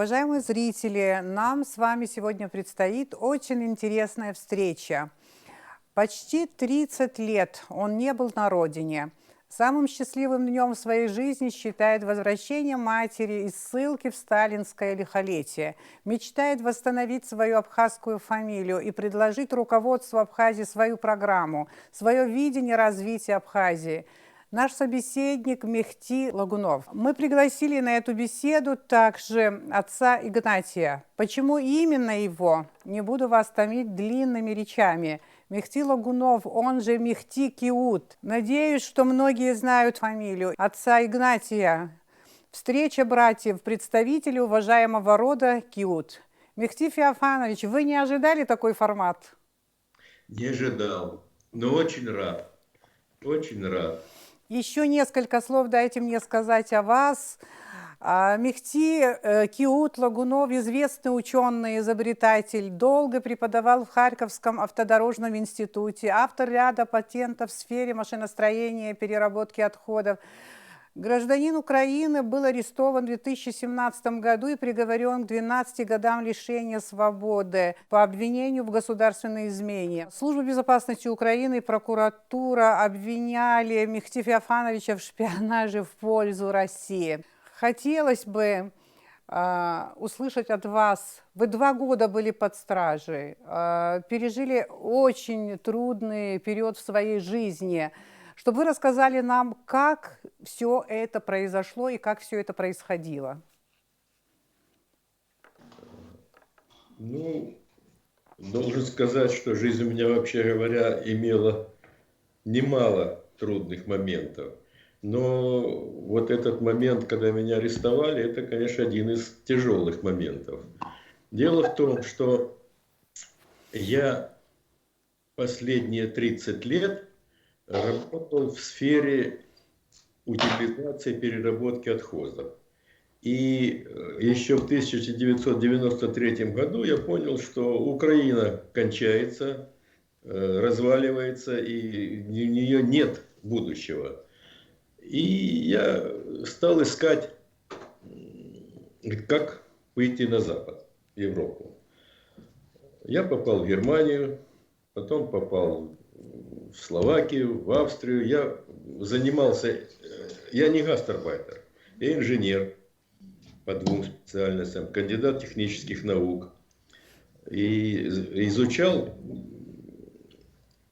Уважаемые зрители, нам с вами сегодня предстоит очень интересная встреча. Почти 30 лет он не был на родине. Самым счастливым днем в своей жизни считает возвращение матери из ссылки в сталинское лихолетие. Мечтает восстановить свою абхазскую фамилию и предложить руководству Абхазии свою программу, свое видение развития Абхазии. Наш собеседник Мехти Лагунов. Мы пригласили на эту беседу также отца Игнатия. Почему именно его? Не буду вас томить длинными речами. Мехти Лагунов, он же Мехти Киут. Надеюсь, что многие знают фамилию отца Игнатия. Встреча братьев, представителей уважаемого рода Киут. Мехти Феофанович, вы не ожидали такой формат? Не ожидал, но очень рад, очень рад. Еще несколько слов дайте мне сказать о вас. Мехти Киут Лагунов, известный ученый, изобретатель, долго преподавал в Харьковском автодорожном институте, автор ряда патентов в сфере машиностроения и переработки отходов. Гражданин Украины был арестован в 2017 году и приговорен к 12 годам лишения свободы по обвинению в государственной измене. Служба безопасности Украины и прокуратура обвиняли Мехти Феофановича в шпионаже в пользу России. Хотелось бы услышать от вас. Вы 2 года были под стражей, пережили очень трудный период в своей жизни. Чтобы вы рассказали нам, как все это произошло и как все это происходило. Ну, должен сказать, что жизнь у меня, вообще говоря, имела немало трудных моментов. Но вот этот момент, когда меня арестовали, это, конечно, один из тяжелых моментов. Дело в том, что я последние 30 лет работал в сфере утилизации и переработки отходов. И еще в 1993 году я понял, что Украина кончается, разваливается, и у нее нет будущего. И я стал искать, как выйти на Запад, в Европу. Я попал в Германию, потом попал в Словакию, в Австрию. Я занимался, я не гастарбайтер, я инженер по 2 специальностям, кандидат технических наук. И изучал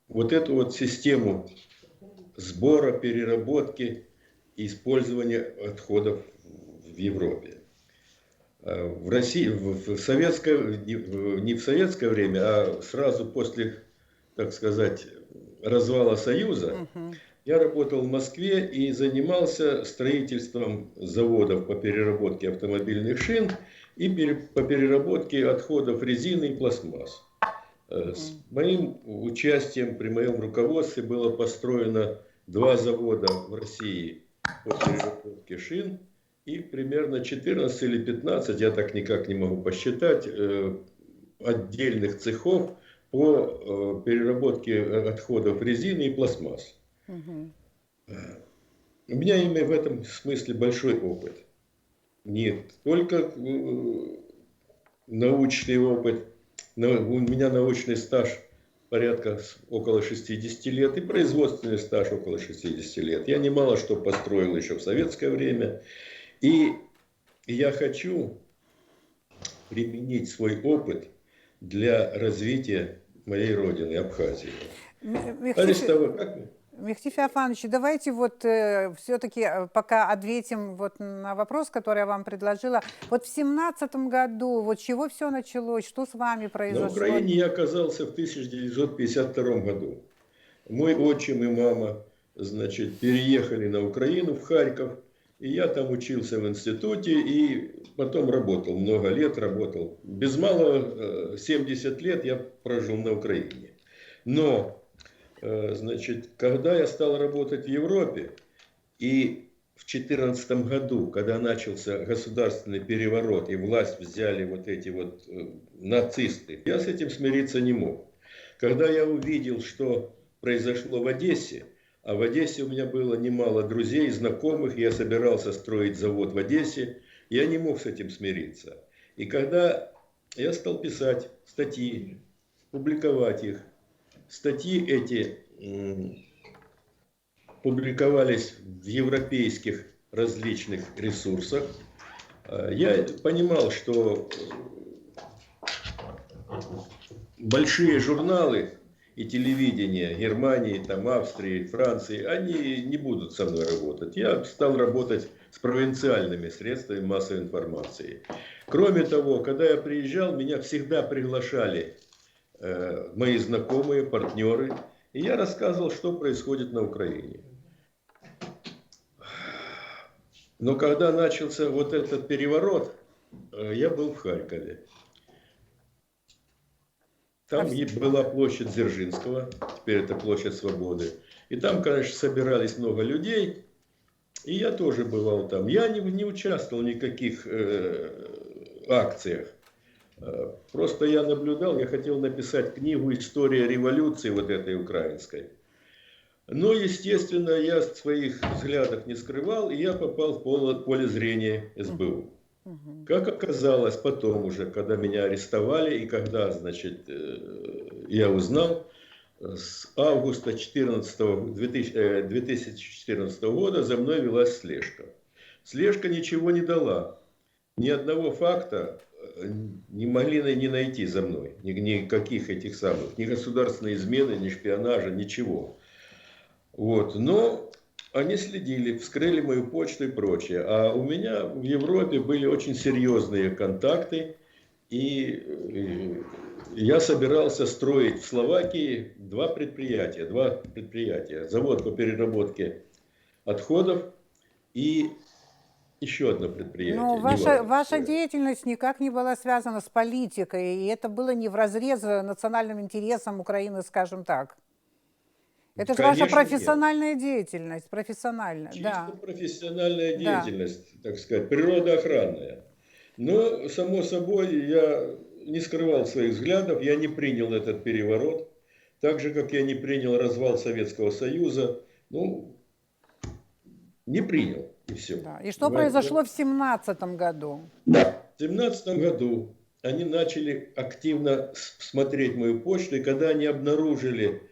вот эту вот систему сбора, переработки и использования отходов в Европе. В России, в советское, не в советское время, а сразу после, так сказать, развала Союза, я работал в Москве и занимался строительством заводов по переработке автомобильных шин и по переработке отходов резины и пластмасс. С моим участием, при моем руководстве было построено 2 завода в России по переработке шин и примерно 14 или 15, я так никак не могу посчитать, отдельных цехов по переработке отходов резины и пластмасс. У меня имеет в этом смысле большой опыт. Не только научный опыт, у меня научный стаж порядка около 60 лет и производственный стаж около 60 лет. Я немало что построил еще в советское время. И я хочу применить свой опыт для развития моей родины, Абхазии. Мехти Феофанович, давайте вот все-таки пока ответим вот на вопрос, который я вам предложила. Вот в 17-м году, вот чего все началось, что с вами произошло? На Украине я оказался в 1952 году. Мой отчим и мама, значит, переехали на Украину, в Харьков. И я там учился в институте и потом работал, много лет работал. Без малого 70 лет я прожил на Украине. Но значит, когда я стал работать в Европе, и в 2014 году, когда начался государственный переворот, и власть взяли вот эти вот нацисты, я с этим смириться не мог. Когда я увидел, что произошло в Одессе, а в Одессе у меня было немало друзей, знакомых, я собирался строить завод в Одессе, я не мог с этим смириться. И когда я стал писать статьи, публиковать их, статьи эти публиковались в европейских различных ресурсах, я понимал, что большие журналы и телевидение Германии, там, Австрии, Франции, они не будут со мной работать. Я стал работать с провинциальными средствами массовой информации. Кроме того, когда я приезжал, меня всегда приглашали мои знакомые, партнеры, и я рассказывал, что происходит на Украине. Но когда начался вот этот переворот, я был в Харькове. Там была площадь Дзержинского, теперь это площадь Свободы. И там, конечно, собирались много людей, и я тоже бывал там. Я не участвовал в никаких акциях. Просто я наблюдал, я хотел написать книгу «История революции» вот этой украинской. Но, естественно, я своих взглядов не скрывал, и я попал в поле зрения СБУ. Как оказалось потом уже, когда меня арестовали, и когда, значит, я узнал, с августа 2014 года за мной велась слежка. Слежка ничего не дала. Ни одного факта не могли не найти за мной. Никаких этих самых, ни государственной измены, ни шпионажа, ничего. Вот. Но они следили, вскрыли мою почту и прочее. А у меня в Европе были очень серьезные контакты. И я собирался строить в Словакии два предприятия. Завод по переработке отходов и еще одно предприятие. Но ваша деятельность никак не была связана с политикой, и это было не вразрез национальным интересам Украины, скажем так. Это же ваша профессиональная деятельность, профессиональная, чисто профессиональная деятельность, так сказать, природоохранная. Но, само собой, я не скрывал своих взглядов, я не принял этот переворот, так же, как я не принял развал Советского Союза, ну, не принял, и все. Да. И что произошло в 2017 году? Да, в 2017 году они начали активно смотреть мою почту, и когда они обнаружили,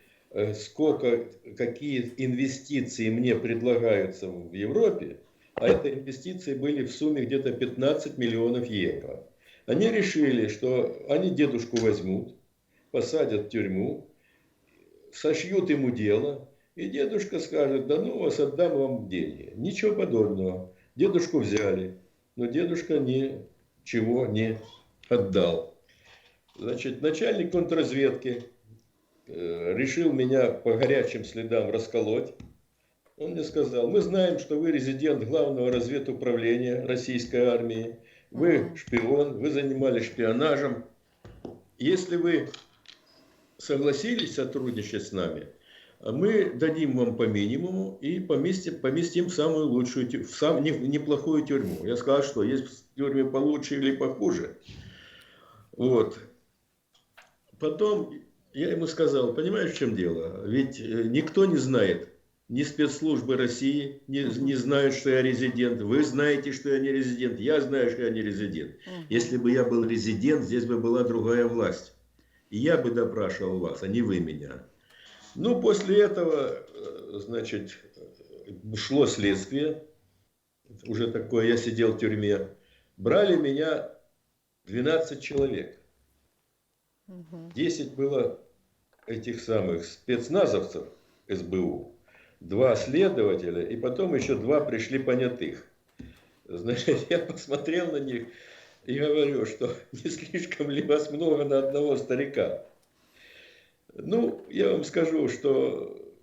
какие инвестиции мне предлагаются в Европе, а это инвестиции были в сумме где-то 15 миллионов евро. Они решили, что они дедушку возьмут, посадят в тюрьму, сошьют ему дело, и дедушка скажет: да ну вас, отдам вам деньги. Ничего подобного. Дедушку взяли, но дедушка ничего не отдал. Значит, начальник контрразведки решил меня по горячим следам расколоть. Он мне сказал: мы знаем, что вы резидент главного разведуправления российской армии, вы шпион, вы занимались шпионажем. Если вы согласились сотрудничать с нами, мы дадим вам по минимуму и поместим в самую лучшую, в неплохую тюрьму. Я сказал, что есть в тюрьме получше или похуже. Вот. Потом я ему сказал: понимаешь, в чем дело? Ведь никто не знает, ни спецслужбы России не знают, что я резидент. Вы знаете, что я не резидент. Я знаю, что я не резидент. Если бы я был резидент, здесь бы была другая власть. И я бы допрашивал вас, а не вы меня. Ну, после этого, значит, шло следствие. Уже такое, я сидел в тюрьме. Брали меня 12 человек. 10 было этих самых спецназовцев СБУ. 2 следователя, и потом еще 2 пришли понятых. Значит, я посмотрел на них и говорю, что не слишком ли вас много на одного старика. Ну, я вам скажу, что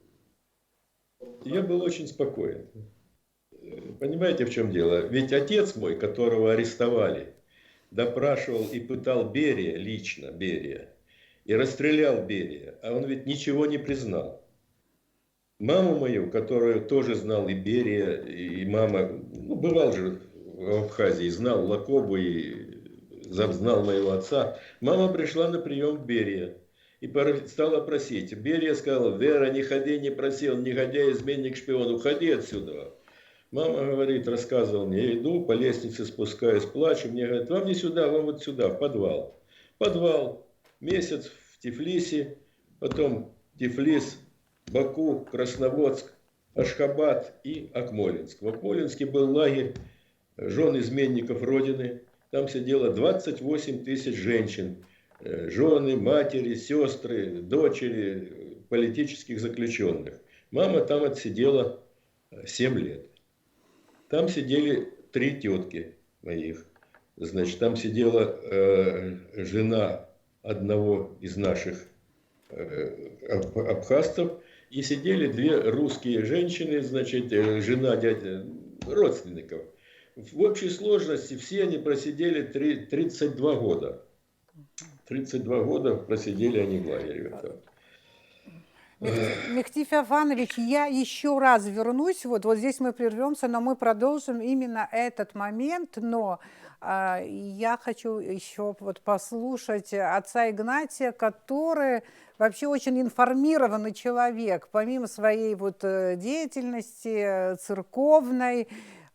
я был очень спокоен. Понимаете, в чем дело? Ведь отец мой, которого арестовали, допрашивал и пытал Берия, лично Берия, и расстрелял Берия, а он ведь ничего не признал. Маму мою, которую тоже знал и Берия, и мама, ну, бывал же в Абхазии, знал Лакобу и знал моего отца, мама пришла на прием к Берия и стала просить. Берия сказал: Вера, не ходи, не проси, он негодяй, изменник, шпион, уходи отсюда. Мама говорит, рассказывал мне, я иду, по лестнице спускаюсь, плачу. Мне говорят, вам не сюда, вам вот сюда, в подвал. Подвал. Месяц в Тифлисе, потом Тифлис, Баку, Красноводск, Ашхабад и Акмолинск. В Акмолинске был лагерь жен изменников Родины. Там сидело 28 тысяч женщин. Жены, матери, сестры, дочери политических заключенных. Мама там отсидела 7 лет. Там сидели 3 тетки моих. Значит, там сидела жена одного из наших абхазцев, и сидели 2 русские женщины, значит, жена дядя, родственников. В общей сложности все они просидели 32 года. 32 года просидели они в лагере. Мехти Феофанович, я еще раз вернусь, вот здесь мы прервемся, но мы продолжим именно этот момент, но я хочу еще вот послушать отца Игнатия, который вообще очень информированный человек, помимо своей вот деятельности церковной,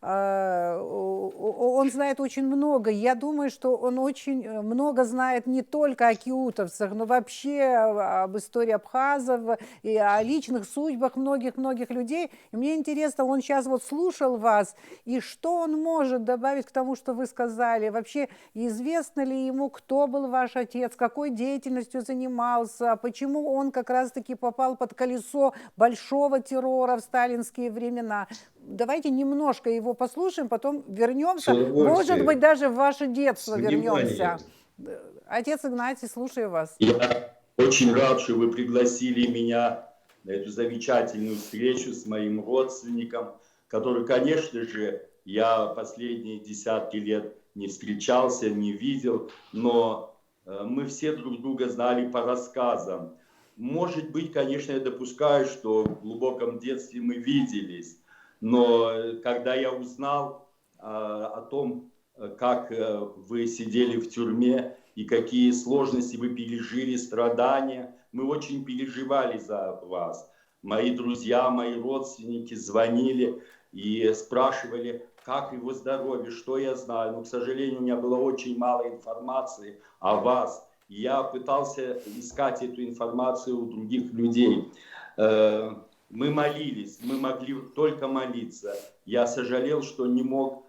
он знает очень много. Я думаю, что он очень много знает не только о киутовцах, но вообще об истории абхазов и о личных судьбах многих-многих людей. И мне интересно, он сейчас вот слушал вас, и что он может добавить к тому, что вы сказали? Вообще, известно ли ему, кто был ваш отец, какой деятельностью занимался, почему он как раз-таки попал под колесо большого террора в сталинские времена? Давайте немножко его послушаем, потом вернемся. Может быть, даже в ваше детство вернемся. Отец Игнатий, слушаю вас. Я очень рад, что вы пригласили меня на эту замечательную встречу с моим родственником, который, конечно же, я последние десятки лет не встречался, не видел, но мы все друг друга знали по рассказам. Может быть, конечно, я допускаю, что в глубоком детстве мы виделись. Но когда я узнал о том, как вы сидели в тюрьме и какие сложности вы пережили, страдания, мы очень переживали за вас. Мои друзья, мои родственники звонили и спрашивали, как его здоровье, что я знаю. Но, к сожалению, у меня было очень мало информации о вас. Я пытался искать эту информацию у других людей. Мы молились, мы могли только молиться. Я сожалел, что не мог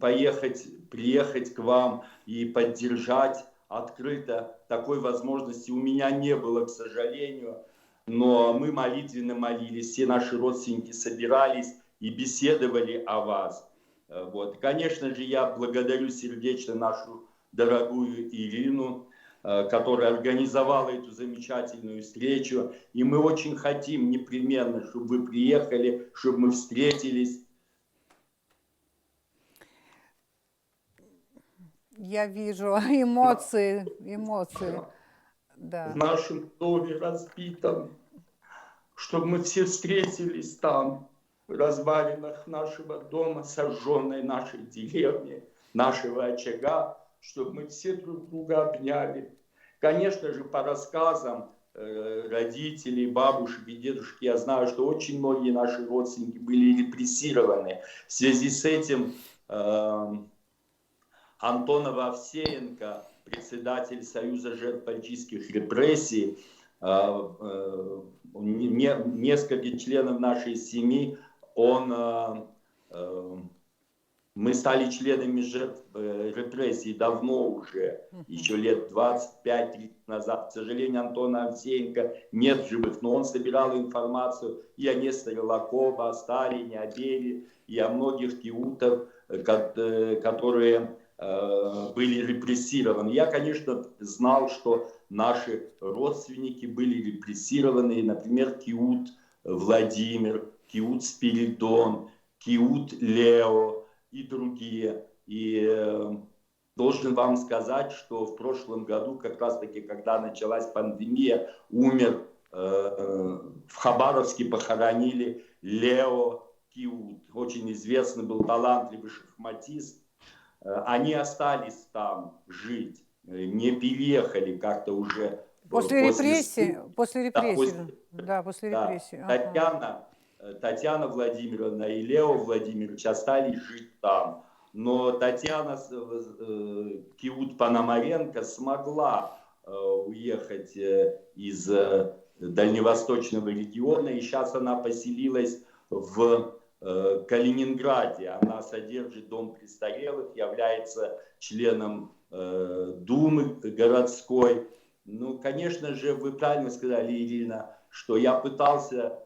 приехать к вам и поддержать открыто. Такой возможности у меня не было, к сожалению. Но мы молитвенно молились, все наши родственники собирались и беседовали о вас. Вот. Конечно же, я благодарю сердечно нашу дорогую Ирину, которая организовала эту замечательную встречу. И мы очень хотим непременно, чтобы вы приехали, чтобы мы встретились. Я вижу эмоции. Да. В нашем доме разбитом, чтобы мы все встретились там, в развалинах нашего дома, сожженной нашей деревни, нашего очага, чтобы мы все друг друга обняли. Конечно же, по рассказам родителей, бабушек и дедушек, я знаю, что очень многие наши родственники были репрессированы. В связи с этим Антонова Овсеенко, председатель Союза жертв политических репрессий, несколько членов нашей семьи, мы стали членами жертв репрессий давно уже, еще лет 25-30 назад. К сожалению, Антона Овсеенко нет живых, но он собирал информацию и о Несторе Лакова, о Сталине, о Берии, и о многих киутах, которые были репрессированы. Я, конечно, знал, что наши родственники были репрессированы, например, киут Владимир, киут Спиридон, киут Лео и другие. И должен вам сказать, что в прошлом году, как раз-таки, когда началась пандемия, умер, в Хабаровске похоронили Лео Киут. Очень известный был талантливый шахматист. Они остались там жить, не переехали как-то уже. После репрессий. Да, после репрессий. Татьяна Татьяна Владимировна и Лео Владимирович остались жить там. Но Татьяна Киут-Пономаренко смогла уехать из дальневосточного региона, и сейчас она поселилась в Калининграде. Она содержит дом престарелых, является членом Думы городской. Ну, конечно же, вы правильно сказали, Ирина, что я пытался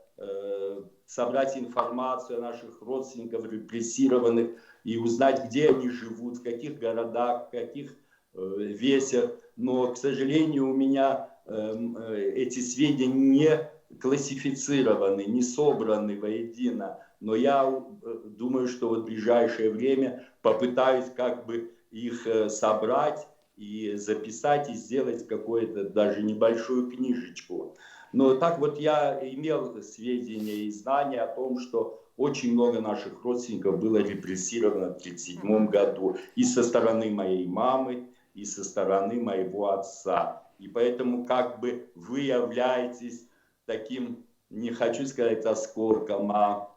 собрать информацию о наших родственниках репрессированных и узнать, где они живут, в каких городах, в каких весях. Но, к сожалению, у меня эти сведения не классифицированы, не собраны воедино. Но я думаю, что вот в ближайшее время попытаюсь как бы их собрать и записать, и сделать какую-то даже небольшую книжечку. Но так вот я имел сведения и знания о том, что очень много наших родственников было репрессировано в 1937 году. И со стороны моей мамы, и со стороны моего отца. И поэтому как бы вы являетесь таким, не хочу сказать осколком, а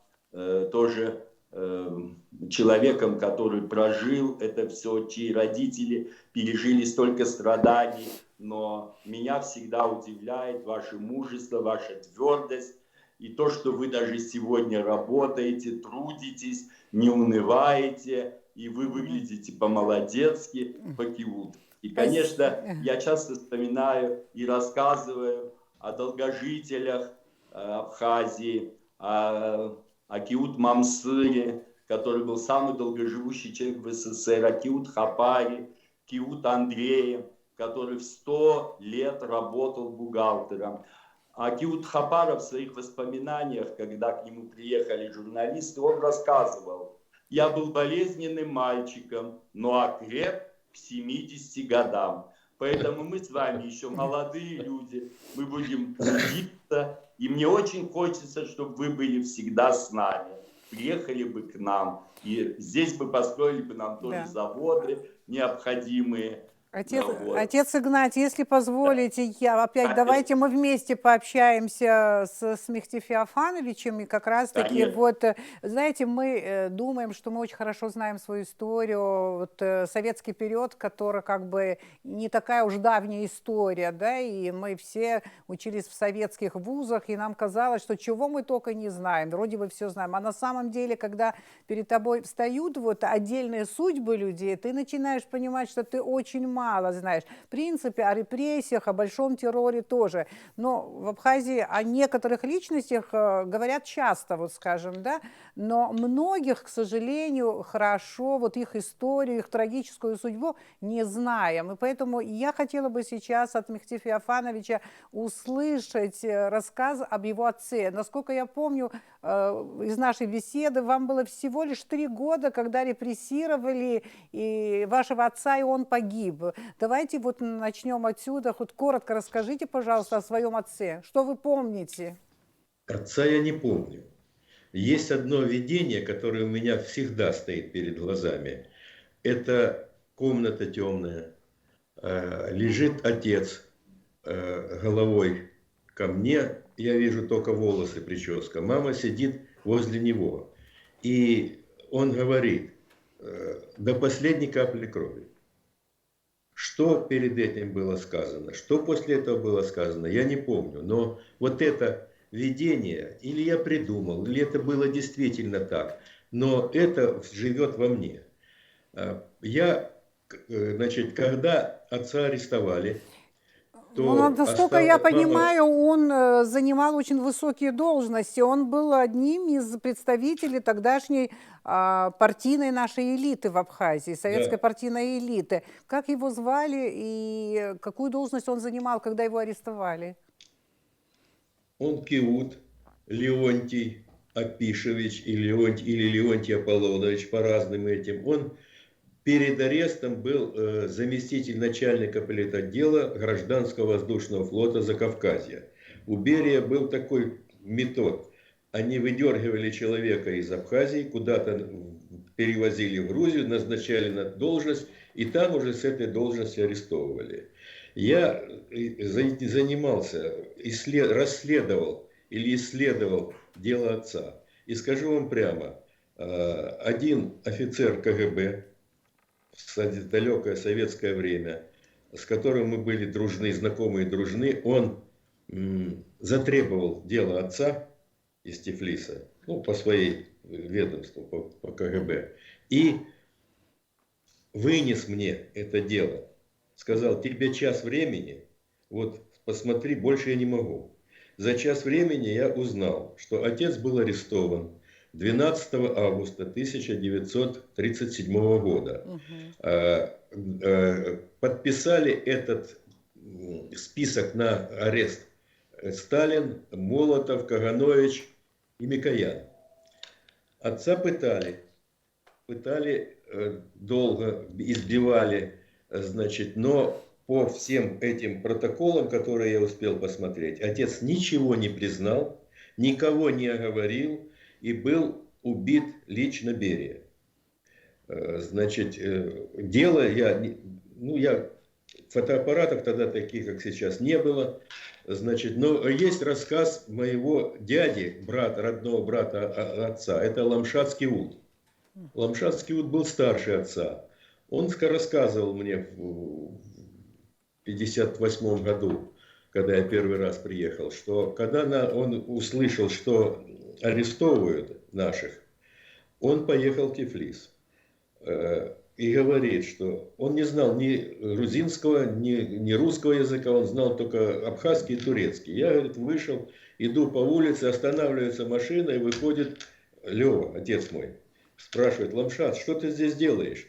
тоже человеком, который прожил это все, чьи родители пережили столько страданий. Но меня всегда удивляет ваше мужество, ваша твердость и то, что вы даже сегодня работаете, трудитесь, не унываете, и вы выглядите по-молодецки, по-киут. И, конечно, я часто вспоминаю и рассказываю о долгожителях Абхазии, о Киут-Мамсыре, который был самый долгоживущий человек в СССР, о Киут-Хапаре, Киут-Андрее, который в 100 лет работал бухгалтером. А Киут-Хапара в своих воспоминаниях, когда к нему приехали журналисты, он рассказывал: «Я был болезненным мальчиком, но окреп к 70 годам». Поэтому мы с вами еще молодые люди, мы будем трудиться, и мне очень хочется, чтобы вы были всегда с нами, приехали бы к нам, и здесь бы построили бы нам тоже заводы необходимые. Отец Игнатий, если позволите, давайте мы вместе пообщаемся с Мехти Феофановичем, и как раз-таки знаете, мы думаем, что мы очень хорошо знаем свою историю, советский период, который как бы не такая уж давняя история, да, и мы все учились в советских вузах, и нам казалось, что чего мы только не знаем, вроде бы все знаем, а на самом деле, когда перед тобой встают отдельные судьбы людей, ты начинаешь понимать, что ты очень мало знаешь. В принципе, о репрессиях, о большом терроре тоже. Но в Абхазии о некоторых личностях говорят часто, скажем, да, но многих, к сожалению, хорошо их историю, их трагическую судьбу не знаем. И поэтому я хотела бы сейчас от Мехти Феофановича услышать рассказ об его отце. Насколько я помню, из нашей беседы, вам было всего лишь 3 года, когда репрессировали и вашего отца, и он погиб. Давайте начнем отсюда. Коротко расскажите, пожалуйста, о своем отце. Что вы помните? Отца я не помню. Есть одно видение, которое у меня всегда стоит перед глазами. Это комната темная. Лежит отец головой ко мне. Я вижу только волосы, прическа. Мама сидит возле него. И он говорит: до последней капли крови. Что перед этим было сказано, что после этого было сказано, я не помню. Но это видение, или я придумал, или это было действительно так, но это живет во мне. Когда отца арестовали, насколько я понимаю, он занимал очень высокие должности. Он был одним из представителей тогдашней партийной нашей элиты в Абхазии, советской партийной элиты. Как его звали и какую должность он занимал, когда его арестовали? Он Киут Леонтий Апишевич или Леонтий Аполлонович, по разным этим. Он перед арестом был заместитель начальника политотдела гражданского воздушного флота Закавказья. У Берия был такой метод. Они выдергивали человека из Абхазии, куда-то перевозили в Грузию, назначали на должность, и там уже с этой должности арестовывали. Я занимался, исследовал дело отца. И скажу вам прямо, один офицер КГБ в далекое советское время, с которым мы были дружны, знакомы и дружны, он затребовал дело отца из Тифлиса, ну, по своей ведомству, по КГБ, и вынес мне это дело. Сказал, тебе час времени, вот посмотри, больше я не могу. За час времени я узнал, что отец был арестован 12 августа 1937 года. Подписали этот список на арест Сталин, Молотов, Каганович и Микоян. Отца пытали долго, избивали, значит, но по всем этим протоколам, которые я успел посмотреть, отец ничего не признал, никого не оговорил и был убит лично Берия. Значит, дело фотоаппаратов тогда таких, как сейчас, не было. Значит, но есть рассказ моего дяди, родного брата отца, это Ламшадский Ут. Ламшадский Ут был старше отца. Он рассказывал мне в 1958 году, когда я первый раз приехал, что когда он услышал, что арестовывают наших, он поехал в Тифлис. И говорит, что он не знал ни грузинского, ни русского языка, он знал только абхазский и турецкий. Я, говорит, вышел, иду по улице, останавливается машина, и выходит Лева, отец мой, спрашивает, Ламшад, что ты здесь делаешь?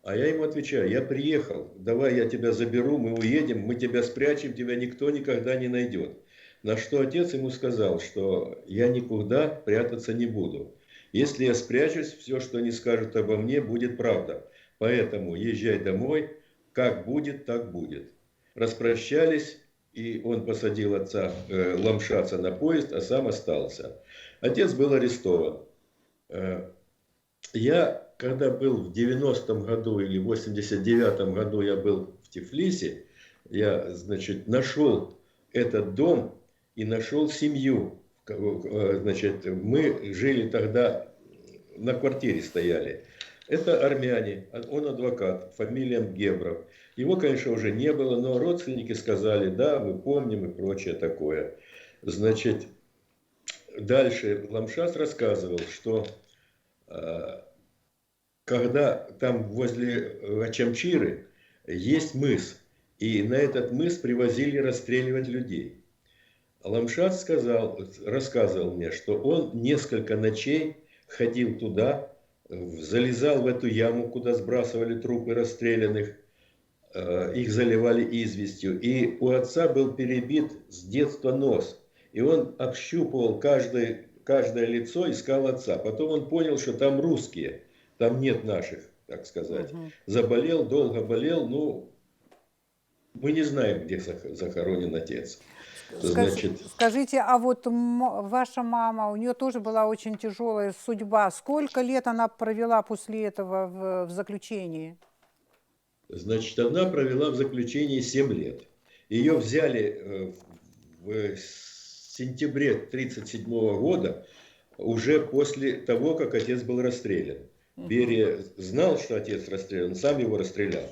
А я ему отвечаю, я приехал, давай я тебя заберу, мы уедем, мы тебя спрячем, тебя никто никогда не найдет. На что отец ему сказал, что я никуда прятаться не буду. Если я спрячусь, все, что они скажут обо мне, будет правда. Поэтому езжай домой, как будет, так будет. Распрощались, и он посадил отца Ламшадца на поезд, а сам остался. Отец был арестован. Я, когда был в 90-м году или в 89-м году я был в Тифлисе, я, значит, нашел этот дом и нашел семью. Значит, мы жили тогда, на квартире стояли. Это армяне, он адвокат, фамилия Гебров. Его, конечно, уже не было, но родственники сказали, да, мы помним и прочее такое. Значит, дальше Ламшадц рассказывал, что когда там возле Ачамчиры есть мыс, и на этот мыс привозили расстреливать людей. Ламшадц рассказывал мне, что он несколько ночей ходил туда, залезал в эту яму, куда сбрасывали трупы расстрелянных, их заливали известью. И у отца был перебит с детства нос. И он общупывал каждое лицо, искал отца. Потом он понял, что там русские, там нет наших, так сказать. Заболел, долго болел, ну, мы не знаем, где захоронен отец. Значит, скажите, а вот ваша мама, у нее тоже была очень тяжелая судьба. Сколько лет она провела после этого в заключении? Значит, она провела в заключении 7 лет. Ее взяли в сентябре 1937 года, уже после того, как отец был расстрелян. Берия знал, что отец расстрелян, сам его расстрелял.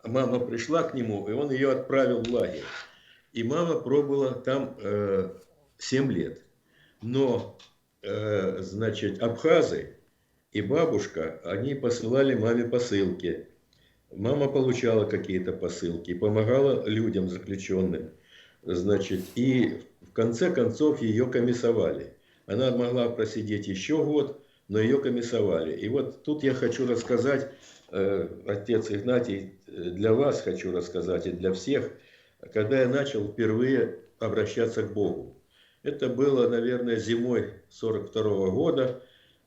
Мама пришла к нему, и он ее отправил в лагерь. И мама пробыла там 7 лет. Но, значит, абхазы и бабушка, они посылали маме посылки. Мама получала какие-то посылки, помогала людям заключенным. Значит, и в конце концов ее комиссовали. Она могла просидеть еще год, но ее комиссовали. И вот тут я хочу рассказать, отец Игнатий, для вас хочу рассказать и для всех, когда я начал впервые обращаться к Богу. Это было, наверное, зимой 1942 года.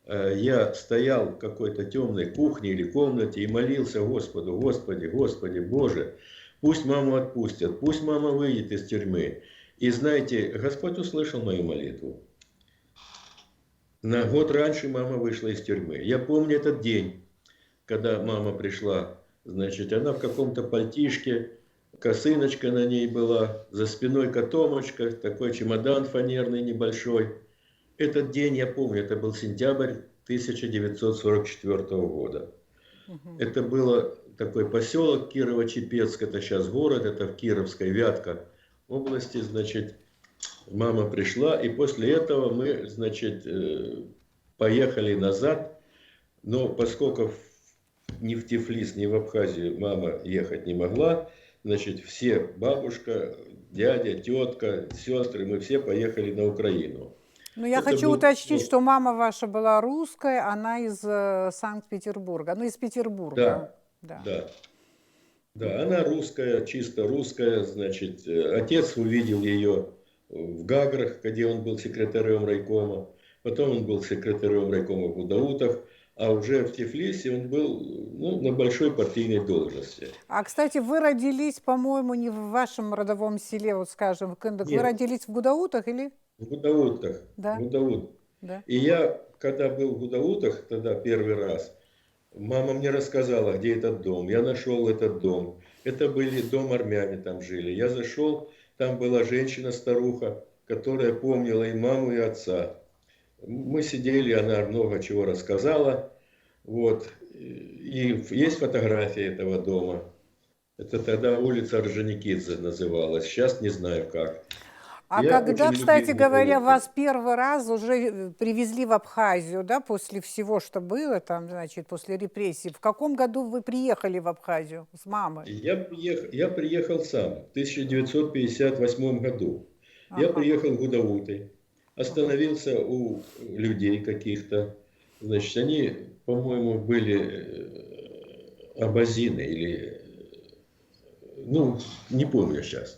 Я стоял в какой-то темной кухне или комнате и молился Господу, Господи, Господи, Боже, пусть маму отпустят, пусть мама выйдет из тюрьмы. И знаете, Господь услышал мою молитву. На год раньше мама вышла из тюрьмы. Я помню этот день, когда мама пришла. Значит, она в каком-то пальтишке, косыночка на ней была, за спиной котомочка, такой чемодан фанерный небольшой. Этот день я помню, это был сентябрь 1944 года. Это было такой поселок Кирово-Чепецк, это сейчас город, это в Кировской Вятка области, значит, мама пришла, и после этого мы, значит, поехали назад, но поскольку ни в Тифлис, ни в Абхазию мама ехать не могла, значит, все, бабушка, дядя, тетка, сестры, мы все поехали на Украину. Ну, я Это хочу был, уточнить, ну, что мама ваша была русская, она из Санкт-Петербурга, ну, из Петербурга. да, Да. да. Да, она русская, чисто русская, значит, отец увидел ее в Гаграх, где он был секретарем райкома, потом он был секретарем райкома в Гудаутах, а уже в Тифлисе он был, ну, на большой партийной должности. А, кстати, вы родились, по-моему, не в вашем родовом селе, вот скажем, в Кындык, вы Нет, родились в Гудаутах или? в Гудаутах, Да, Гудаут. да. И я, когда был в Гудаутах, тогда первый раз, мама мне рассказала, где этот дом. Я нашел этот дом. Это были дом армяне там жили. Я зашел, там была женщина-старуха, которая помнила и маму, и отца. Мы сидели, она много чего рассказала. Вот. И есть фотография этого дома. Это тогда улица Орджоникидзе называлась. Сейчас не знаю как. А Я когда, очень кстати любил говоря, Гудауту. вас первый раз уже привезли в Абхазию, да, после всего, что было там, значит, после репрессий, в каком году вы приехали в Абхазию с мамой? Я приехал сам в 1958 году. Я Ага. приехал в Гудауты, остановился у людей каких-то. Значит, они, по-моему, были абазины или, ну, не помню сейчас.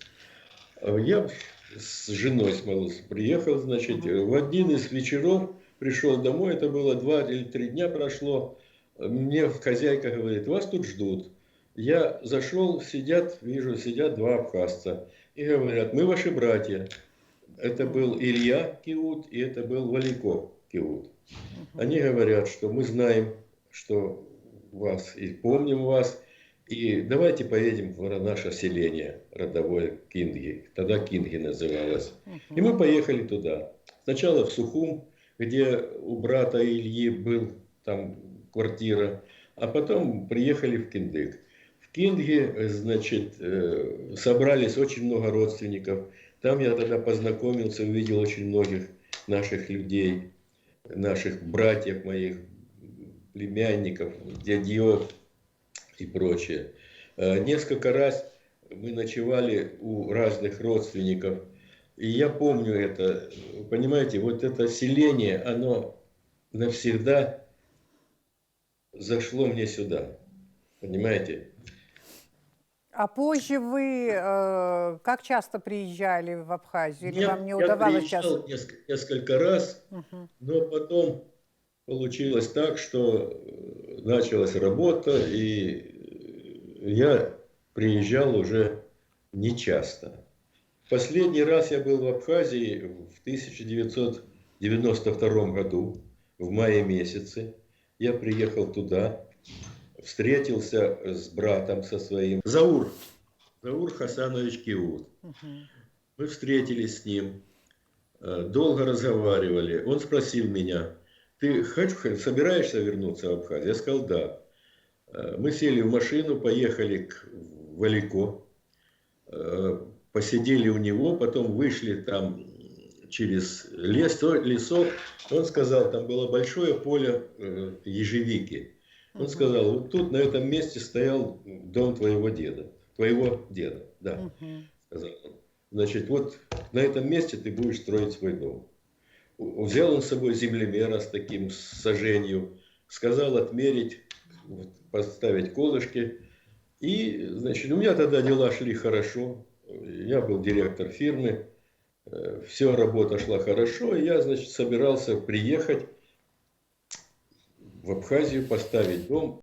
Я с женой с малышем приехал, значит, в один из вечеров пришел домой, это было 2 или 3 дня прошло. Мне хозяйка говорит, вас тут ждут. Я зашел, сидят, вижу, сидят 2 абхазца. И говорят, мы ваши братья. Это был Илья Киут и это был Валико Киут. Они говорят, что мы знаем, что вас и помним вас. И давайте поедем в наше селение родовое Кинги. Тогда Кинги называлось. И мы поехали туда. Сначала в Сухум, где у брата Ильи был там квартира. А потом приехали в Киндык. В Кинге, значит, собрались очень много родственников. Там я тогда познакомился, увидел очень многих наших людей, наших братьев моих, племянников, дядьев и прочее. Несколько раз мы ночевали у разных родственников. И я помню это, понимаете, вот это селение, оно навсегда зашло мне сюда. Понимаете? А позже вы как часто приезжали в Абхазию? Или вам не Я удавалось часто? приезжал несколько раз, но потом получилось так, что началась работа, и я приезжал уже нечасто. Последний раз я был в Абхазии в 1992 году, в мае месяце. Я приехал туда, встретился с братом со своим. Заур Хасанович Киут. Мы встретились с ним, долго разговаривали. Он спросил меня, ты собираешься вернуться в Абхазию? Я сказал, да. Мы сели в машину, поехали к Валико, посидели у него, потом вышли там через лесок. Он сказал, там было большое поле ежевики. Он сказал, вот тут на этом месте стоял дом твоего деда, да, сказал он. Значит, вот на этом месте ты будешь строить свой дом. Взял он с собой землемера с таким саженью, сказал отмерить, поставить колышки. И, значит, у меня тогда дела шли хорошо. Я был директор фирмы, все, работа шла хорошо. И я, значит, собирался приехать в Абхазию, поставить дом.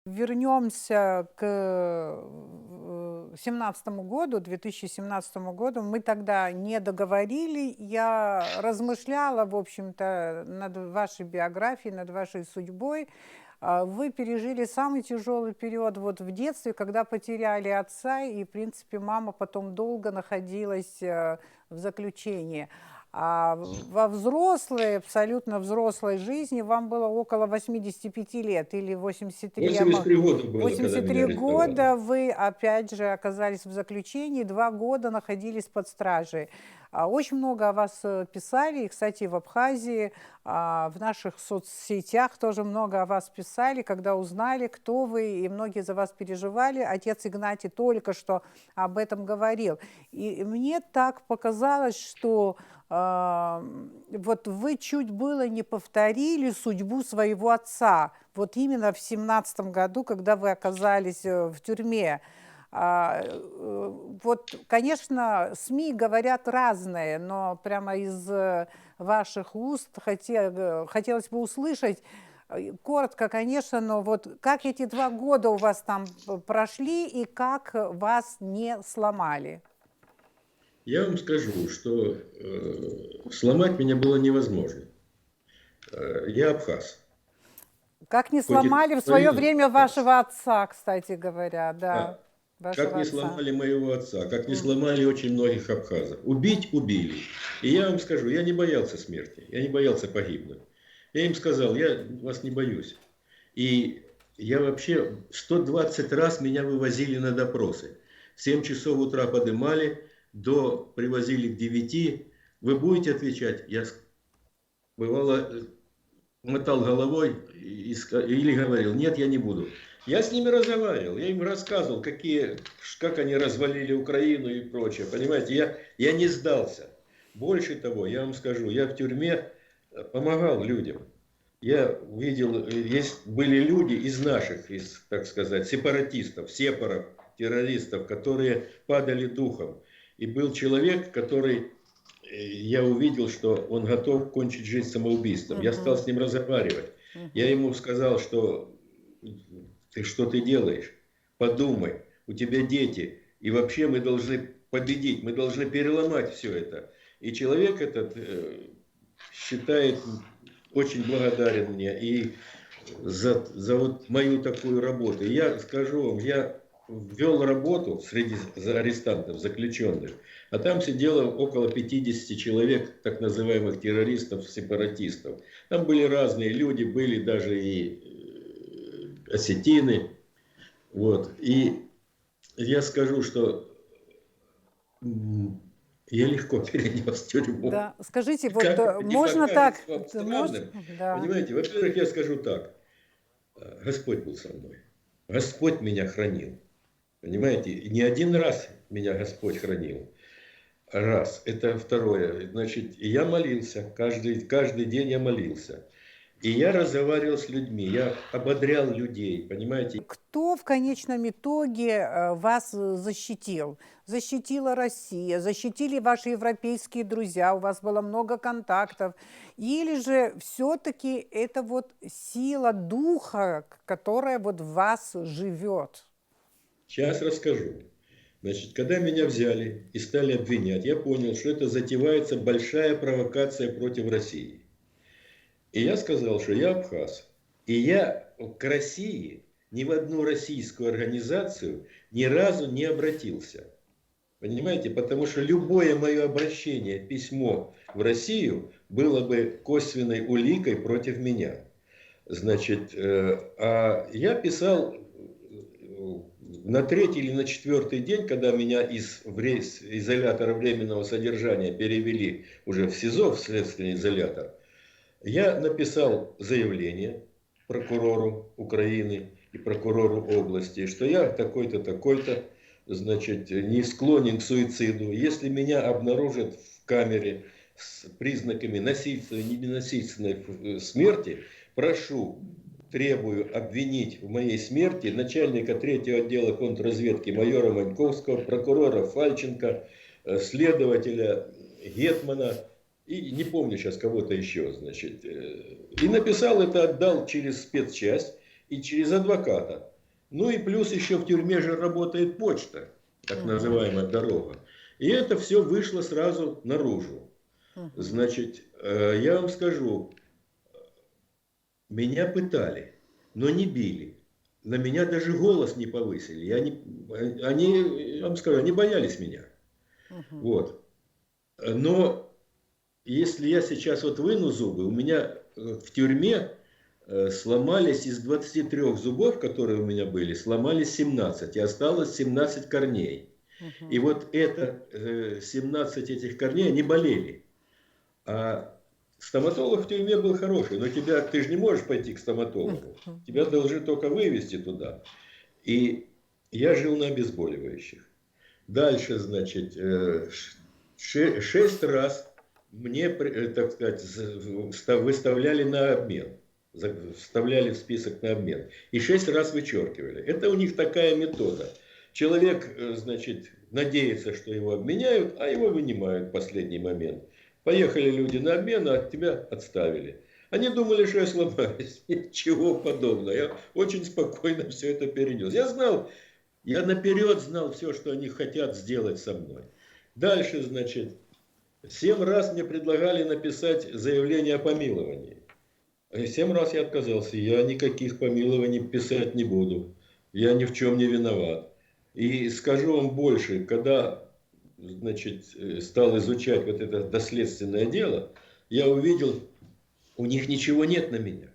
Вернемся к 2017 году, мы тогда не договорили. Я размышляла, в общем-то, над вашей биографией, над вашей судьбой. Вы пережили самый тяжелый период вот в детстве, когда потеряли отца, и, в принципе, мама потом долго находилась в заключении. А во взрослой, абсолютно взрослой жизни вам было около 85 лет или 83. 83 года было, когда меня 83 арестовали. года вы опять же оказались в заключении, 2 года находились под стражей. Очень много о вас писали, и, кстати, в Абхазии, в наших соцсетях тоже много о вас писали, когда узнали, кто вы, и многие за вас переживали. Отец Игнатий только что об этом говорил. И мне так показалось, что вот вы чуть было не повторили судьбу своего отца, вот именно в 17 году, когда вы оказались в тюрьме. Вот, конечно, СМИ говорят разное, но прямо из ваших уст хотелось бы услышать, коротко, конечно, но вот как эти 2 года у вас там прошли и как вас не сломали? Я вам скажу, что сломать меня было невозможно. Я абхаз. Как не Хоть и сломали в свое проявил время абхаз. вашего отца, кстати говоря, да. Да. Вашего Как не отца. сломали моего отца, как не сломали очень многих абхазов. Убить убили. И я вам скажу, я не боялся смерти, я не боялся погибнуть. Я им сказал, я вас не боюсь. И я вообще 120 раз меня вывозили на допросы. В 7 часов утра поднимали, привозили к 9. Вы будете отвечать? Я бывало мотал головой или говорил, нет, я не буду. Я с ними разговаривал, я им рассказывал, как они развалили Украину и прочее. Понимаете, я не сдался. Больше того, я вам скажу, я в тюрьме помогал людям. Я видел, были люди из наших, так сказать, сепаратистов, сепаров, террористов, которые падали духом. И был человек, который, я увидел, что он готов кончить жизнь самоубийством. Я стал с ним разговаривать. Я ему сказал, что ты делаешь? Подумай, у тебя дети. И вообще мы должны победить, мы должны переломать все это. И человек этот считает, очень благодарен мне и за вот мою такую работу. И я скажу вам, я вел работу среди арестантов, заключенных, а там сидело около 50 человек, так называемых террористов, сепаратистов. Там были разные люди, были даже и осетины. Вот. И я скажу, что я легко перенес тюрьму. Да, скажите, вот Как не можно так? покажется вам Может, странным, да. понимаете, во-первых, я скажу так. Господь был со мной. Господь меня хранил. Понимаете, не один раз меня Господь хранил. Раз. Это второе. Значит, я молился. Каждый день я молился. И я разговаривал с людьми. Я ободрял людей. Понимаете. Кто в конечном итоге вас защитил? Защитила Россия, защитили ваши европейские друзья, у вас было много контактов. Или же все-таки это вот сила духа, которая вот в вас живет? Сейчас расскажу. Значит, когда меня взяли и стали обвинять, я понял, что это затевается большая провокация против России. И я сказал, что я абхаз. И я к России, ни в одну российскую организацию ни разу не обратился. Понимаете? Потому что любое мое обращение, письмо в Россию было бы косвенной уликой против меня. Значит, а я писал на 3-й или на 4-й день, когда меня из изолятора временного содержания перевели уже в СИЗО, в следственный изолятор, я написал заявление прокурору Украины и прокурору области, что я такой-то, такой-то, значит, не склонен к суициду. Если меня обнаружат в камере с признаками насильственной или ненасильственной смерти, прошу, требую обвинить в моей смерти начальника 3-го отдела контрразведки майора Маньковского, прокурора Фальченко, следователя Гетмана и не помню сейчас кого-то еще, значит. И написал это, отдал через спецчасть и через адвоката. Ну и плюс еще в тюрьме же работает почта. так называемая дорога. И это все вышло сразу наружу. Значит, я вам скажу, меня пытали, но не били. На меня даже голос не повысили. Они, я вам скажу, они боялись меня. Вот. Но если я сейчас вот выну зубы, у меня в тюрьме сломались из 23 зубов, которые у меня были, сломались 17, и осталось 17 корней. И вот это 17 этих корней, они болели. А стоматолог в тюрьме был хороший, но ты же не можешь пойти к стоматологу. Тебя должны только вывести туда. И я жил на обезболивающих. Дальше, значит, 6 раз мне, так сказать, выставляли на обмен. Вставляли в список на обмен. И 6 раз вычеркивали. Это у них такая метода. Человек, значит, надеется, что его обменяют, а его вынимают в последний момент. Поехали люди на обмен, а от тебя отставили. Они думали, что я сломаюсь. Ничего подобного. Я очень спокойно все это перенес. Я наперед знал все, что они хотят сделать со мной. Дальше, значит, 7 раз мне предлагали написать заявление о помиловании. 7 раз я отказался. Я никаких помилований писать не буду. Я ни в чем не виноват. И скажу вам больше, когда, значит, стал изучать вот это доследственное дело, я увидел, у них ничего нет на меня.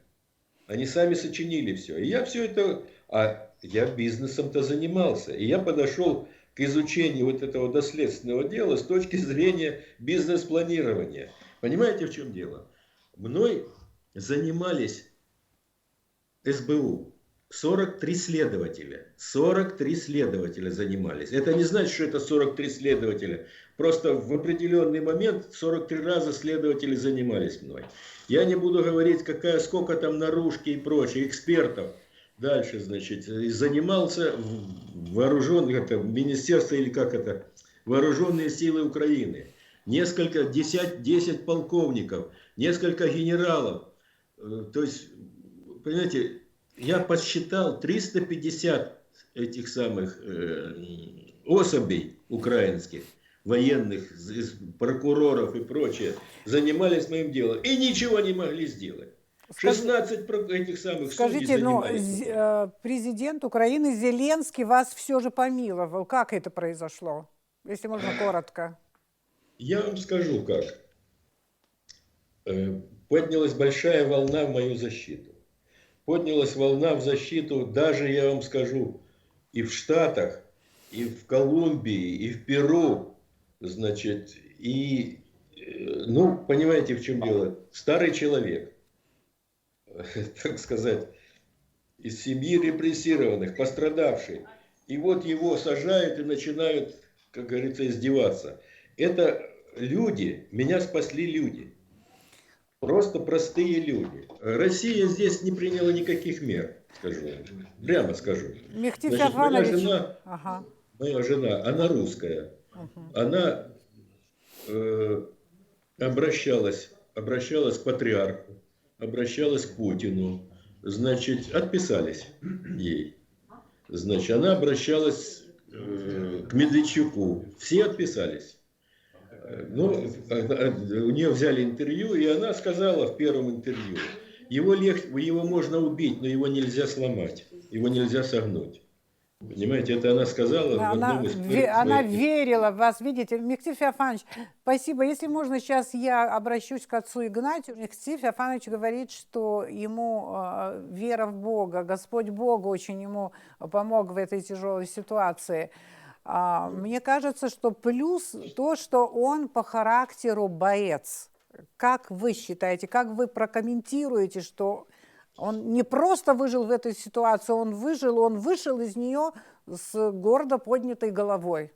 Они сами сочинили все. И я все это... А я бизнесом-то занимался. И я подошел к изучению вот этого доследственного дела с точки зрения бизнес-планирования. Понимаете, в чем дело? Мной занимались СБУ. 43 следователя. 43 следователя занимались. Это не значит, что это 43 следователя. Просто в определенный момент 43 раза следователи занимались мной. Я не буду говорить, сколько там наружки и прочее, экспертов. Дальше, значит, занимался министерство или вооруженные силы Украины. 10 полковников, несколько генералов. То есть, понимаете, я подсчитал 350 этих самых особей украинских, военных, прокуроров и прочее, занимались моим делом. И ничего не могли сделать. 16 этих самых судей занимались. Скажите, но президент Украины Зеленский вас все же помиловал. Как это произошло? Если можно коротко. Я вам скажу как. Поднялась большая волна в мою защиту. Поднялась волна в защиту даже, я вам скажу, и в Штатах, и в Колумбии, и в Перу. Значит, ну, понимаете, в чем дело? Старый человек, так сказать, из семьи репрессированных, пострадавший. И вот его сажают и начинают, как говорится, издеваться. Это люди, меня спасли люди. Просто простые люди. Россия здесь не приняла никаких мер, скажу. Прямо скажу. Значит, моя жена, она русская. Она обращалась к патриарху, обращалась к Путину. Значит, отписались ей. Значит, она обращалась к Медведчуку. Все отписались. Ну, у нее взяли интервью, и она сказала в первом интервью, его можно убить, но его нельзя сломать, его нельзя согнуть. Понимаете, это она сказала в одном из она верила в вас, видите. Мехти Феофанович, спасибо. Если можно, сейчас я обращусь к отцу Игнатию. Мехти Феофанович говорит, что ему вера в Бога, Господь Бог очень ему помог в этой тяжелой ситуации. Мне кажется, что плюс то, что он по характеру боец. Как вы считаете, как вы прокомментируете, что он не просто выжил в этой ситуации, он вышел из нее с гордо поднятой головой?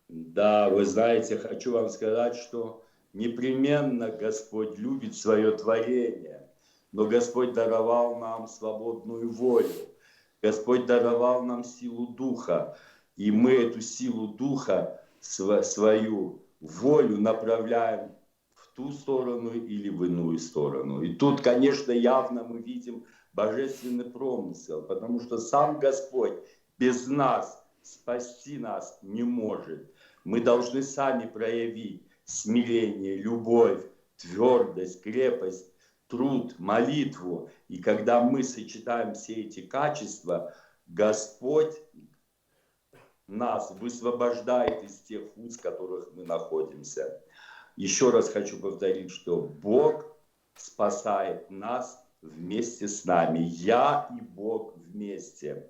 Да, вы знаете, хочу вам сказать, что непременно Господь любит свое творение, но Господь даровал нам свободную волю. Господь даровал нам силу Духа, и мы эту силу Духа, свою волю направляем в ту сторону или в иную сторону. И тут, конечно, явно мы видим божественный промысел, потому что сам Господь без нас спасти нас не может. Мы должны сами проявить смирение, любовь, твердость, крепость, труд, молитву. И когда мы сочетаем все эти качества, Господь нас высвобождает из тех уз, в которых мы находимся. Еще раз хочу повторить, что Бог спасает нас вместе с нами. Я и Бог вместе.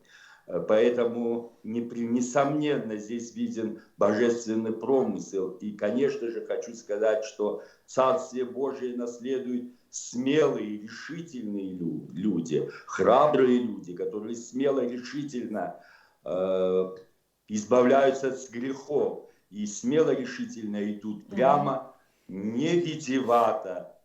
Поэтому, несомненно, здесь виден божественный промысел. И, конечно же, хочу сказать, что Царствие Божие наследуют смелые, решительные люди, храбрые люди, которые смело, решительно избавляются от грехов и смело, решительно идут прямо, не витиевато,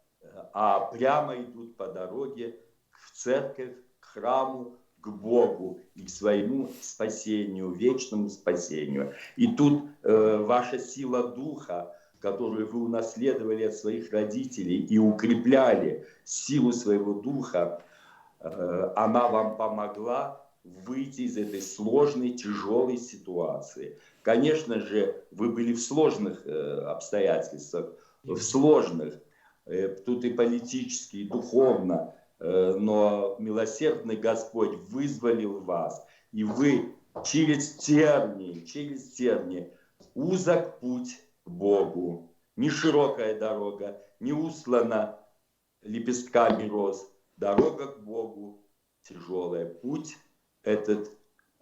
а прямо идут по дороге в церковь, к храму, к Богу и к своему спасению, вечному спасению. И тут ваша сила духа, которую вы унаследовали от своих родителей и укрепляли силу своего духа, она вам помогла выйти из этой сложной, тяжелой ситуации. Конечно же, вы были в сложных обстоятельствах, в сложных, тут и политически, и духовно, но милосердный Господь вызволил вас, и вы через тернии, узок путь к Богу, не широкая дорога, не услана лепестками роз, дорога к Богу тяжелая, путь этот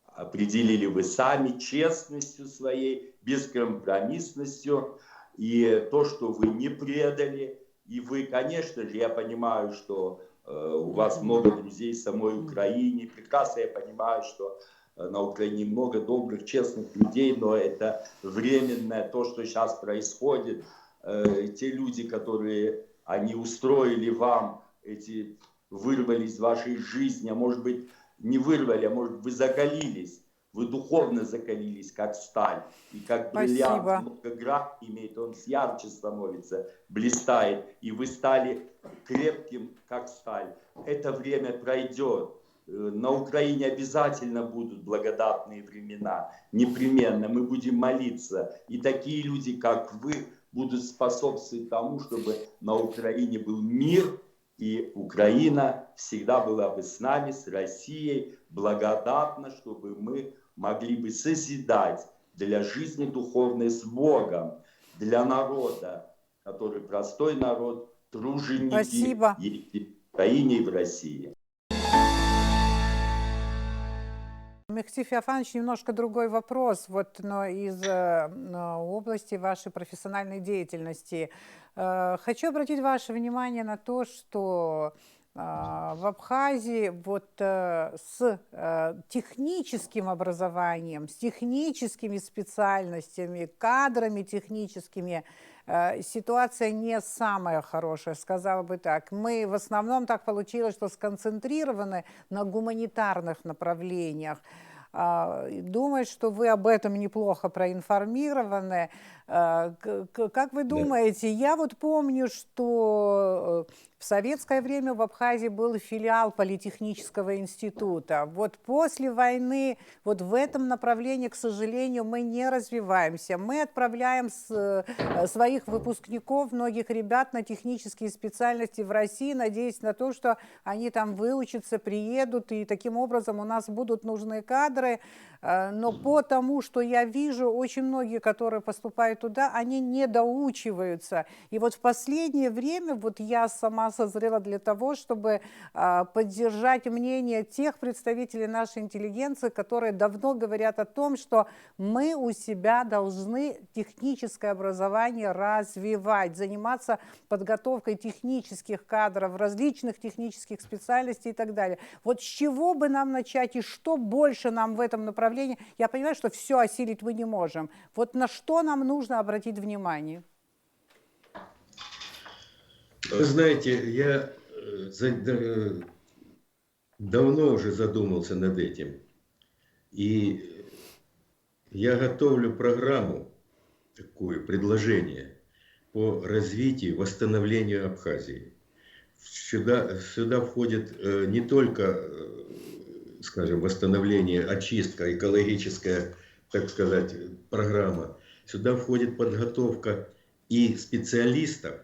определили вы сами честностью своей, бескомпромиссностью, и то, что вы не предали, и вы, конечно же, я понимаю, что у вас много друзей в самой Украине, прекрасно я понимаю, что на Украине много добрых, честных людей, но это временное, то, что сейчас происходит, те люди, которые они устроили вам, вырвались из вашей жизни, а может быть, не вырвали, а может, вы закалились, вы духовно закалились, как сталь, и как бриллиант, много град имеет, он ярче становится, блистает, и вы стали крепким, как сталь. Это время пройдет. На Украине обязательно будут благодатные времена, непременно, мы будем молиться, и такие люди, как вы, будут способствовать тому, чтобы на Украине был мир, и Украина всегда была бы с нами, с Россией, благодатна, чтобы мы могли бы созидать для жизни духовной с Богом, для народа, который простой народ, труженики и в Украине, и в России. Мехти Феофанович, немножко другой вопрос, но из области вашей профессиональной деятельности. Хочу обратить ваше внимание на то, что в Абхазии с техническим образованием, с техническими специальностями, кадрами техническими ситуация не самая хорошая, сказала бы так. Мы в основном так получилось, что сконцентрированы на гуманитарных направлениях. Думаю, что вы об этом неплохо проинформированы. Как вы думаете, я помню, что в советское время в Абхазии был филиал Политехнического института. После войны в этом направлении, к сожалению, мы не развиваемся. Мы отправляем своих выпускников, многих ребят на технические специальности в России, надеясь на то, что они там выучатся, приедут, и таким образом у нас будут нужные кадры. Но по тому, что я вижу, очень многие, которые поступают туда, они не доучиваются. И в последнее время я сама созрела для того, чтобы поддержать мнение тех представителей нашей интеллигенции, которые давно говорят о том, что мы у себя должны техническое образование развивать, заниматься подготовкой технических кадров, различных технических специальностей и так далее. С чего бы нам начать и что больше нам в этом направлении? Я понимаю, что все осилить мы не можем. На что нам нужно обратить внимание? Вы знаете, я давно уже задумался над этим. И я готовлю программу, такое предложение по развитию, восстановлению Абхазии. Сюда входит не только, скажем, восстановление, очистка, экологическая так сказать, программа. Сюда входит подготовка и специалистов,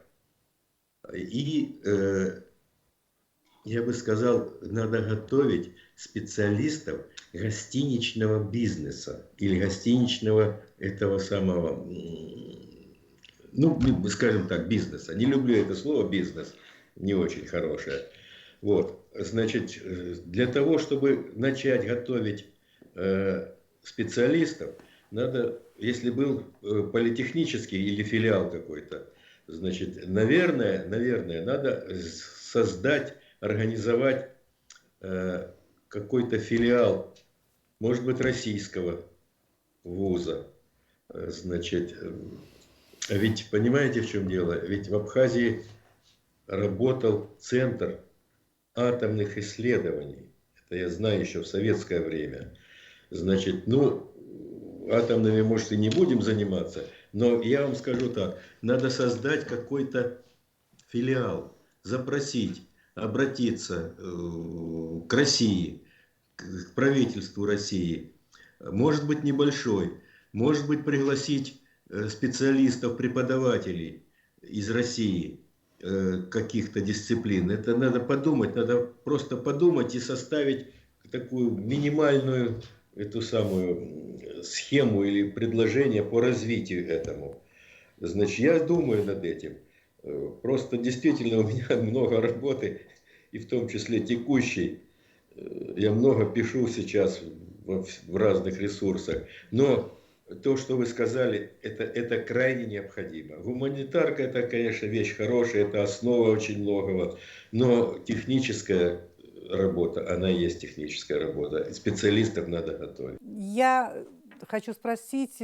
и, я бы сказал, надо готовить специалистов гостиничного бизнеса или гостиничного этого самого, ну, скажем так, бизнеса. Не люблю это слово бизнес, не очень хорошее. Вот, значит, для того, чтобы начать готовить специалистов, надо, если был политехнический или филиал какой-то, значит, наверное, надо создать, организовать какой-то филиал, может быть, российского вуза. Значит, ведь понимаете, в чем дело? Ведь в Абхазии работал центр атомных исследований. Это я знаю еще в советское время. Значит, ну, атомными, может, и не будем заниматься, но я вам скажу так, надо создать какой-то филиал, запросить, обратиться к России, к правительству России, может быть, небольшой, может быть, пригласить специалистов, преподавателей из России, каких-то дисциплин. Это надо подумать, надо просто подумать и составить такую минимальную эту самую схему или предложение по развитию этому. Значит, я думаю над этим. Просто действительно у меня много работы, и в том числе текущей. Я много пишу сейчас в разных ресурсах. Но то, что вы сказали, это крайне необходимо. Гуманитарка – это, конечно, вещь хорошая, это основа очень многого. Но техническая работа, она и есть техническая работа. Специалистов надо готовить. Я хочу спросить,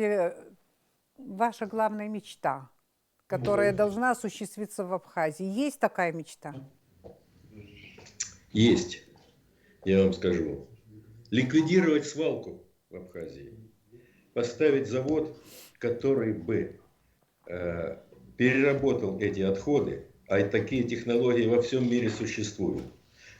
ваша главная мечта, которая должна осуществиться в Абхазии. Есть такая мечта? Есть, я вам скажу. Ликвидировать свалку в Абхазии. Поставить завод, который бы переработал эти отходы, а такие технологии во всем мире существуют.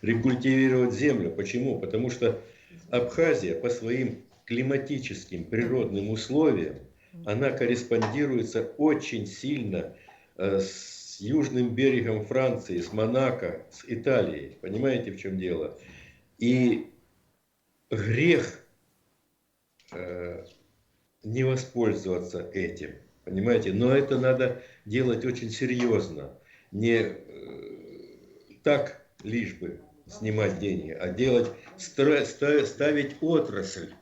Рекультивировать землю. Почему? Потому что Абхазия по своим климатическим природным условиям, она корреспондируется очень сильно с южным берегом Франции, с Монако, с Италией. Понимаете, в чем дело? И грех не воспользоваться этим, понимаете? Но это надо делать очень серьезно, не так лишь бы снимать деньги, а делать, ставить отрасль,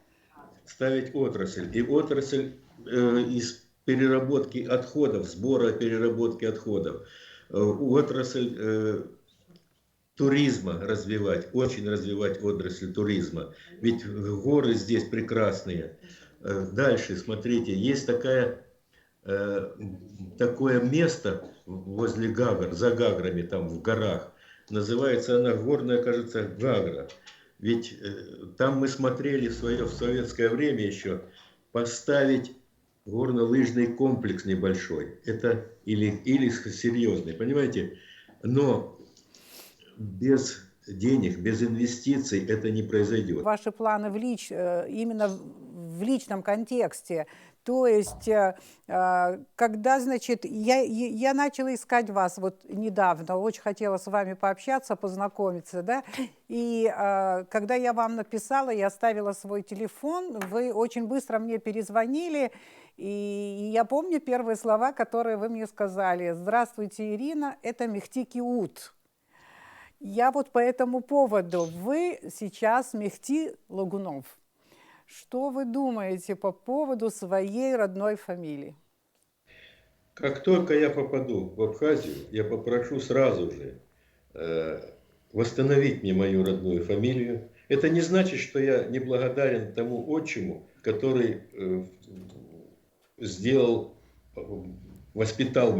и отрасль из переработки отходов, сбора переработки отходов, отрасль туризма развивать, очень развивать отрасль туризма. Ведь горы здесь прекрасные. Дальше, смотрите, есть такое место возле Гагр, за Гаграми, там в горах. Называется она горная, кажется, Гагра. Ведь там мы смотрели в советское время еще поставить горно-лыжный комплекс небольшой. Это или серьезный, понимаете? Но без денег, без инвестиций это не произойдет. Ваши планы именно в личном контексте. То есть, когда, значит, я начала искать вас вот недавно, очень хотела с вами пообщаться, познакомиться, да, и когда я вам написала, я оставила свой телефон, вы очень быстро мне перезвонили, и я помню первые слова, которые вы мне сказали. «Здравствуйте, Ирина, это Мехти Киут». Я вот по этому поводу. Вы сейчас Мехти Логунов. Что вы думаете по поводу своей родной фамилии? Как только я попаду в Абхазию, я попрошу сразу же восстановить мне мою родную фамилию. Это не значит, что я не благодарен тому отчиму, который воспитал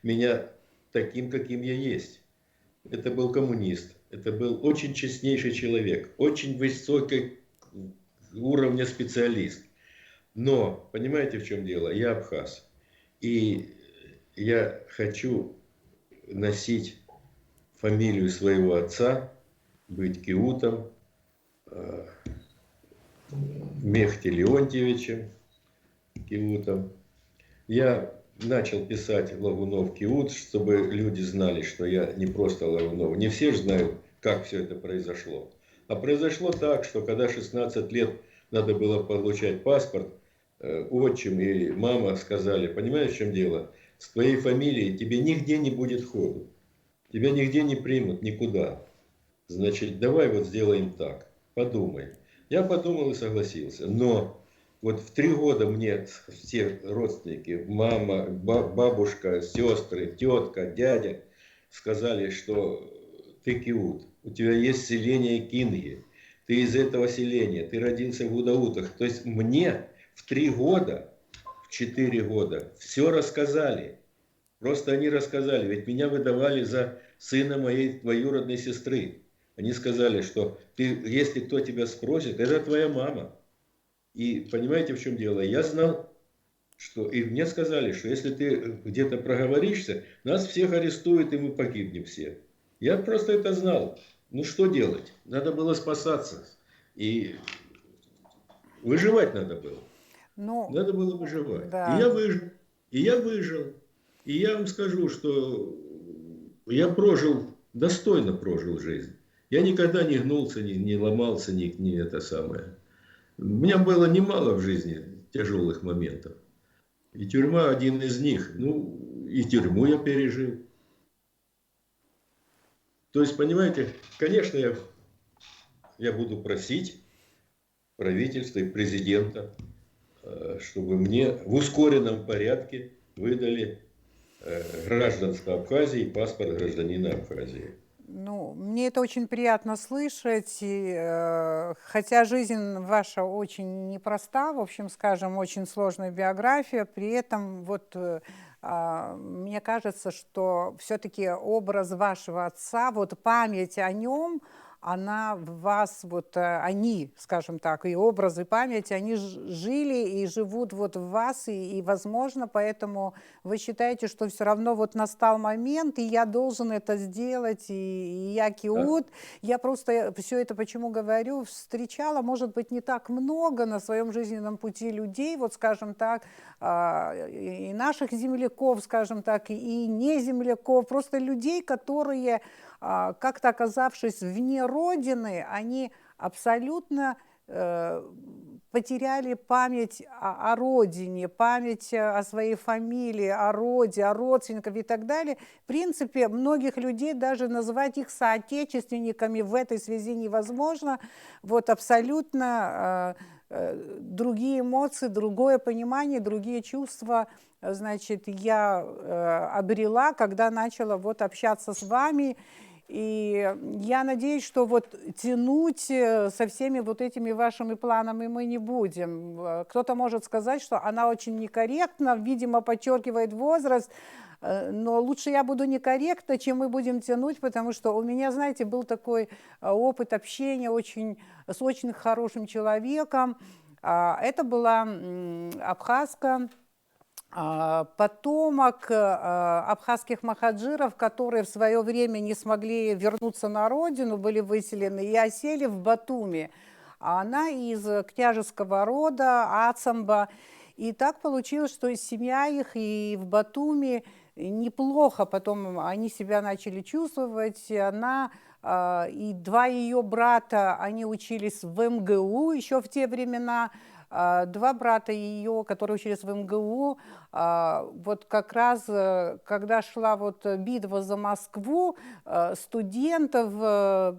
меня таким, каким я есть. Это был коммунист, это был очень честнейший человек, очень высокого уровня специалист. Но, понимаете, в чем дело? Я абхаз. И я хочу носить фамилию своего отца, быть киутом. Мехти Леонтьевичем Киутом. Я начал писать Лагунов Киут, чтобы люди знали, что я не просто Лагунов. Не все же знают, как все это произошло. А произошло так, что когда 16 лет надо было получать паспорт, отчим и мама сказали: понимаешь, в чем дело? С твоей фамилией тебе нигде не будет ходу. Тебя нигде не примут, никуда. Значит, давай вот сделаем так. Подумай. Я подумал и согласился. Но вот в 3 года мне все родственники, мама, бабушка, сестры, тетка, дядя сказали, что ты киут, у тебя есть селение Кинги, ты из этого селения, ты родился в Удаутах. То есть мне в 3 года, в 4 года все рассказали. Просто они рассказали, ведь меня выдавали за сына моей двоюродной сестры. Они сказали, что ты, если кто тебя спросит, это твоя мама. И понимаете, в чем дело? Я знал, что... И мне сказали, что если ты где-то проговоришься, нас всех арестуют, и мы погибнем все. Я просто это знал. Ну что делать? Надо было спасаться. И выживать надо было. Ну, Надо было выживать. да. И я выжил. И я выжил. И я вам скажу, что я достойно прожил жизнь. Я никогда не гнулся, не ломался, не это самое. У меня было немало в жизни тяжелых моментов. И тюрьма один из них. Ну, и тюрьму я пережил. То есть, понимаете, конечно, я буду просить правительства и президента, чтобы мне в ускоренном порядке выдали гражданство Абхазии и паспорт гражданина Абхазии. Ну, мне это очень приятно слышать, и, хотя жизнь ваша очень непроста, в общем, скажем, очень сложная биография, при этом вот мне кажется, что все-таки образ вашего отца, вот память о нем, она в вас, вот они, скажем так, и образы, и память, они жили и живут вот в вас, и возможно, поэтому вы считаете, что все равно вот настал момент, и я должен это сделать, и я киут. Да. Я просто все это почему говорю, встречала, может быть, не так много на своем жизненном пути людей, вот скажем так, и наших земляков, скажем так, и не земляков, просто людей, которые, как-то оказавшись вне родины, они абсолютно потеряли память о родине, память о своей фамилии, о роде, о родственниках и так далее. В принципе, многих людей даже назвать их соотечественниками в этой связи невозможно. Вот абсолютно другие эмоции, другое понимание, другие чувства, значит, я обрела, когда начала вот общаться с вами. И я надеюсь, что вот тянуть со всеми вот этими вашими планами мы не будем. Кто-то может сказать, что она очень некорректна, видимо, подчеркивает возраст, но лучше я буду некорректна, чем мы будем тянуть, потому что у меня, знаете, был такой опыт общения с очень хорошим человеком. Это была абхазка, потомок абхазских махаджиров, которые в свое время не смогли вернуться на родину, были выселены и осели в Батуми. А она из княжеского рода, Ацамба. И так получилось, что семья их и в Батуми неплохо потом они себя начали чувствовать. Она и 2 ее брата, они учились в МГУ еще в те времена. 2 брата ее, которые учились в МГУ, вот как раз, когда шла вот битва за Москву, студентов,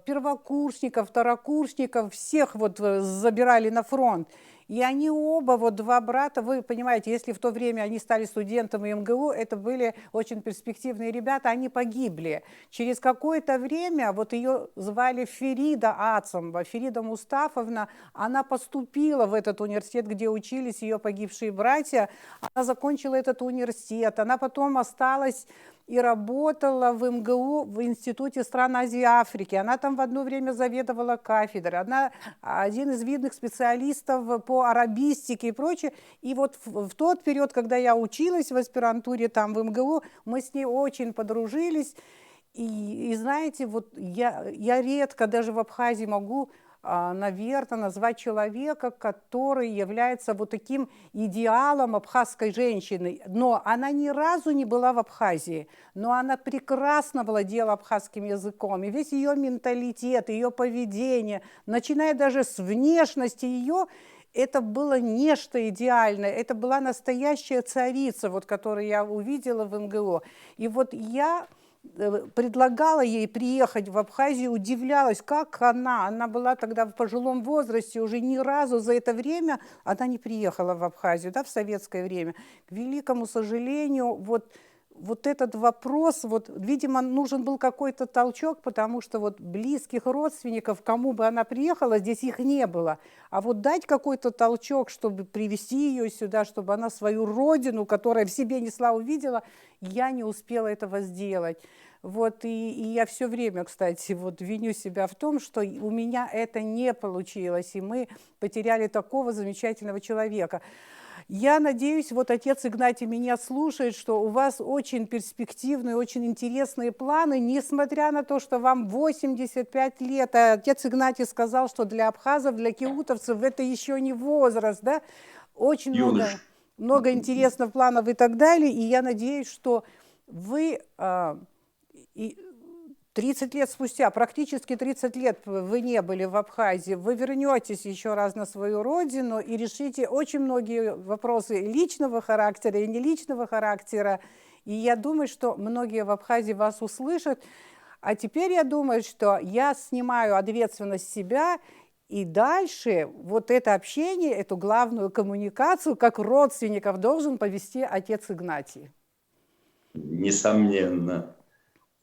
первокурсников, второкурсников, всех вот забирали на фронт. И они оба, вот 2 брата, вы понимаете, если в то время они стали студентами МГУ, это были очень перспективные ребята, они погибли. Через какое-то время, вот ее звали Ферида Ацамба, Ферида Мустафовна, она поступила в этот университет, где учились ее погибшие братья, она закончила этот университет, она потом осталась и работала в МГУ, в Институте стран Азии и Африки. Она там в одно время заведовала кафедрой. Она один из видных специалистов по арабистике и прочее. И вот в тот период, когда я училась в аспирантуре там в МГУ, мы с ней очень подружились. И знаете, вот я редко даже в Абхазии могу наверное, назвать человека, который является вот таким идеалом абхазской женщины. Но она ни разу не была в Абхазии, но она прекрасно владела абхазским языком. И весь ее менталитет, ее поведение, начиная даже с внешности ее, это было нечто идеальное, это была настоящая царица, вот, которую я увидела в МГО. И вот я предлагала ей приехать в Абхазию, удивлялась, как она была тогда в пожилом возрасте, уже ни разу за это время она не приехала в Абхазию, да, в советское время. К великому сожалению, вот этот вопрос, вот, видимо, нужен был какой-то толчок, потому что вот близких родственников, кому бы она приехала, здесь их не было. А вот дать какой-то толчок, чтобы привести ее сюда, чтобы она свою родину, которая в себе несла, увидела, я не успела этого сделать. Вот, и я все время, кстати, вот виню себя в том, что у меня это не получилось, и мы потеряли такого замечательного человека. Я надеюсь, вот отец Игнатий меня слушает, что у вас очень перспективные, очень интересные планы, несмотря на то, что вам 85 лет. А отец Игнатий сказал, что для абхазов, для киутовцев это еще не возраст, да? Очень много интересных планов и так далее. И я надеюсь, что вы 30 лет спустя, практически 30 лет вы не были в Абхазии, вы вернетесь еще раз на свою родину и решите очень многие вопросы личного характера и не личного характера. И я думаю, что многие в Абхазии вас услышат. А теперь я думаю, что я снимаю ответственность с себя, и дальше вот это общение, эту главную коммуникацию, как родственников, должен повести отец Игнатий. Несомненно.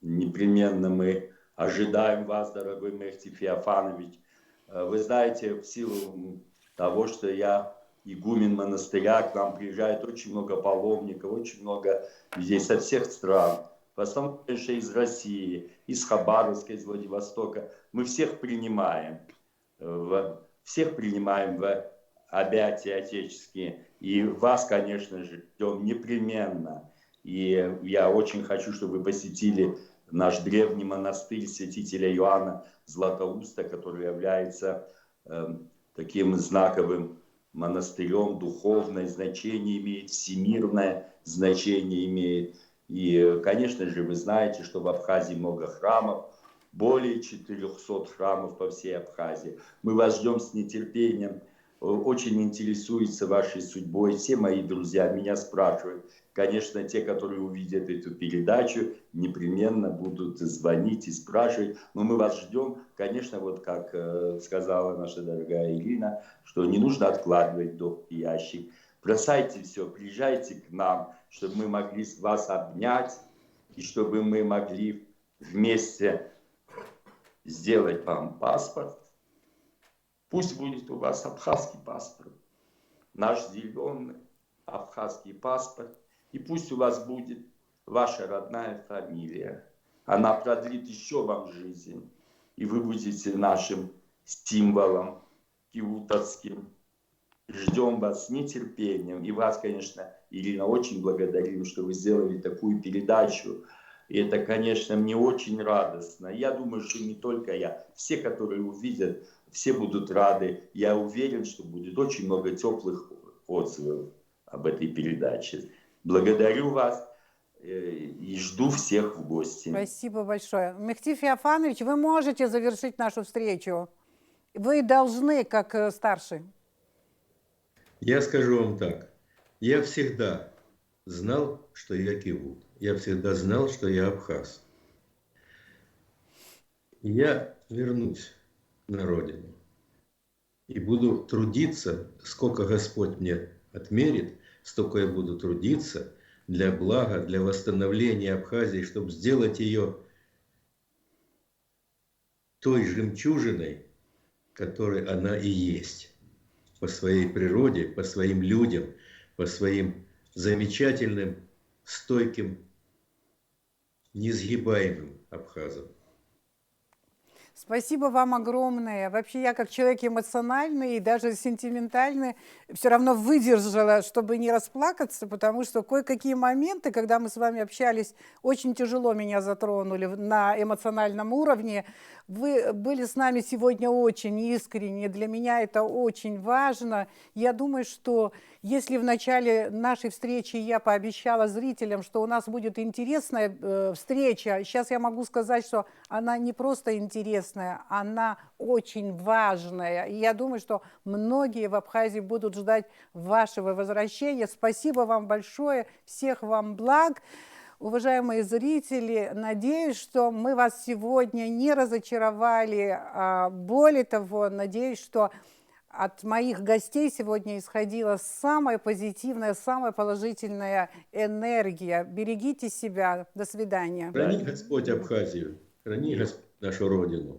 Непременно мы ожидаем вас, дорогой Мехти Феофанович. Вы знаете, в силу того, что я игумен монастыря, к нам приезжает очень много паломников, очень много людей со всех стран. В основном, конечно, из России, из Хабаровска, из Владивостока. Мы всех принимаем в объятия отеческие. И вас, конечно же, ждем непременно. И я очень хочу, чтобы вы посетили наш древний монастырь святителя Иоанна Златоуста, который является таким знаковым монастырем, духовное значение имеет, всемирное значение имеет. И, конечно же, вы знаете, что в Абхазии много храмов, более 400 храмов по всей Абхазии. Мы вас ждем с нетерпением, очень интересуются вашей судьбой. Все мои друзья меня спрашивают. Конечно, те, которые увидят эту передачу, непременно будут звонить и спрашивать. Но мы вас ждем. Конечно, вот как сказала наша дорогая Ирина, что не нужно откладывать долг и ящик. Бросайте все, приезжайте к нам, чтобы мы могли вас обнять, и чтобы мы могли вместе сделать вам паспорт. Пусть будет у вас абхазский паспорт, наш зеленый абхазский паспорт. И пусть у вас будет ваша родная фамилия. Она продлит еще вам жизнь. И вы будете нашим символом киутовским. Ждем вас с нетерпением. И вас, конечно, Ирина, очень благодарим, что вы сделали такую передачу. И это, конечно, мне очень радостно. Я думаю, что не только я. Все, которые увидят, все будут рады. Я уверен, что будет очень много теплых отзывов об этой передаче. Благодарю вас и жду всех в гости. Спасибо большое. Мехти Феофанович, вы можете завершить нашу встречу. Вы должны, как старший. Я скажу вам так. Я всегда знал, что я киут. Я всегда знал, что я абхаз. Я вернусь на родину и буду трудиться, сколько Господь мне отмерит, столько я буду трудиться для блага, для восстановления Абхазии, чтобы сделать ее той жемчужиной, которой она и есть. По своей природе, по своим людям, по своим замечательным, стойким, несгибаемым абхазам. Спасибо вам огромное. Вообще я как человек эмоциональный и даже сентиментальный все равно выдержала, чтобы не расплакаться, потому что кое-какие моменты, когда мы с вами общались, очень тяжело меня затронули на эмоциональном уровне. Вы были с нами сегодня очень искренне. Для меня это очень важно. Я думаю, что если в начале нашей встречи я пообещала зрителям, что у нас будет интересная встреча, сейчас я могу сказать, что она не просто интересная, она очень важная. И я думаю, что многие в Абхазии будут ждать вашего возвращения. Спасибо вам большое, всех вам благ. Уважаемые зрители, надеюсь, что мы вас сегодня не разочаровали. Более того, надеюсь, что от моих гостей сегодня исходила самая позитивная, самая положительная энергия. Берегите себя. До свидания. Храни Господь Абхазию, храни Господь нашу Родину.